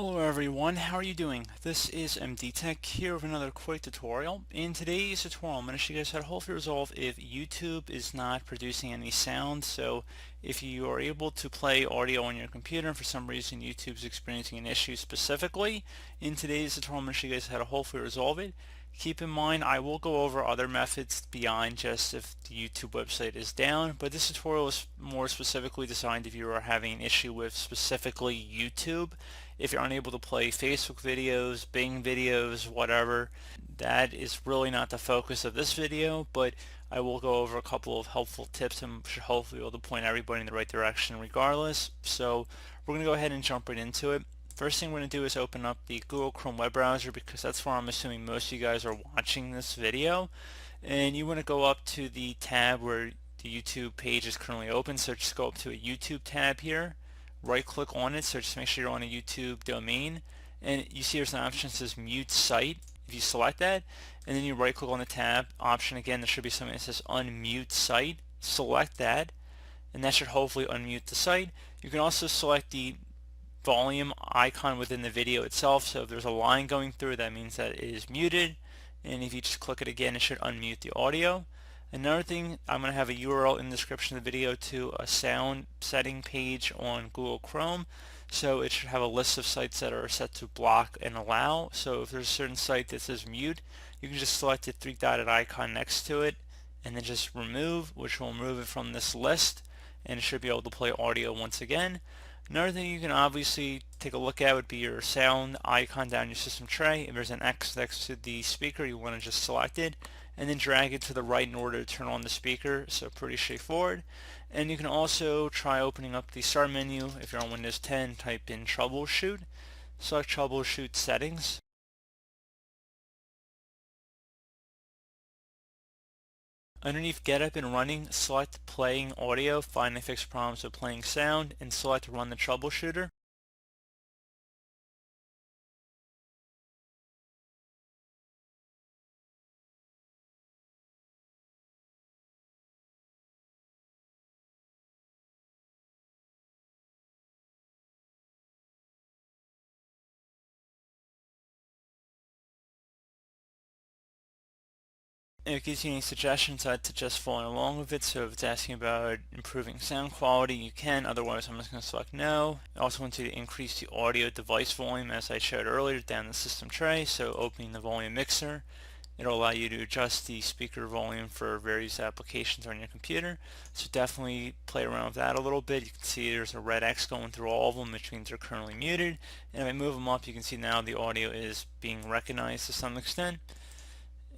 Hello everyone, how are you doing? This is MD Tech here with another quick tutorial. In today's tutorial, I'm going to show you guys how to hopefully resolve if YouTube is not producing any sound. So if you are able to play audio on your computer and for some reason YouTube is experiencing an issue specifically, in today's tutorial I'm going to show you guys how to hopefully resolve it. Keep in mind, I will go over other methods beyond just if the YouTube website is down, but this tutorial is more specifically designed if you are having an issue with specifically YouTube. If you're unable to play Facebook videos, Bing videos, whatever, that is really not the focus of this video, but I will go over a couple of helpful tips and should hopefully be able to point everybody in the right direction regardless. So we're going to go ahead and jump right into it. First thing we're going to do is open up the Google Chrome web browser because that's where I'm assuming most of you guys are watching this video. And you want to go up to the tab where the YouTube page is currently open, so just go up to a YouTube tab here, right click on it, so just make sure you're on a YouTube domain, and you see there's an option that says mute site. If you select that and then you right click on the tab option again, there should be something that says unmute site. Select that and that should hopefully unmute the site. You can also select the volume icon within the video itself, so if there's a line going through, that means that it is muted, and if you just click it again, it should unmute the audio. Another thing, I'm going to have a URL in the description of the video to a sound setting page on Google Chrome, so it should have a list of sites that are set to block and allow. So if there's a certain site that says mute, you can just select the three-dotted icon next to it and then just remove, which will remove it from this list, and it should be able to play audio once again. Another thing you can obviously take a look at would be your sound icon down your system tray. If there's an X next to the speaker, you want to just select it and then drag it to the right in order to turn on the speaker, so pretty straightforward. And you can also try opening up the start menu. If you're on Windows 10, type in troubleshoot, select troubleshoot settings. Underneath Get Up and Running, select Playing Audio, find and fix problems with playing sound, and select Run the Troubleshooter. If it gives you any suggestions, I'd suggest following along with it. So if it's asking about improving sound quality, you can. Otherwise, I'm just going to select no. I also want you to increase the audio device volume as I showed earlier down the system tray. So opening the volume mixer, it'll allow you to adjust the speaker volume for various applications on your computer. So definitely play around with that a little bit. You can see there's a red X going through all of them, which means they're currently muted. And if I move them up, you can see now the audio is being recognized to some extent.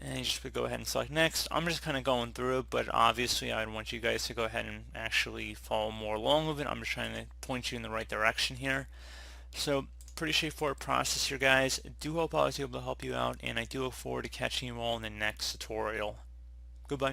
And you just go ahead and select next. I'm just kind of going through it, but obviously I'd want you guys to go ahead and actually follow more along with it. I'm just trying to point you in the right direction here. So pretty straightforward process here, guys. I do hope I was able to help you out, and I do look forward to catching you all in the next tutorial. Goodbye.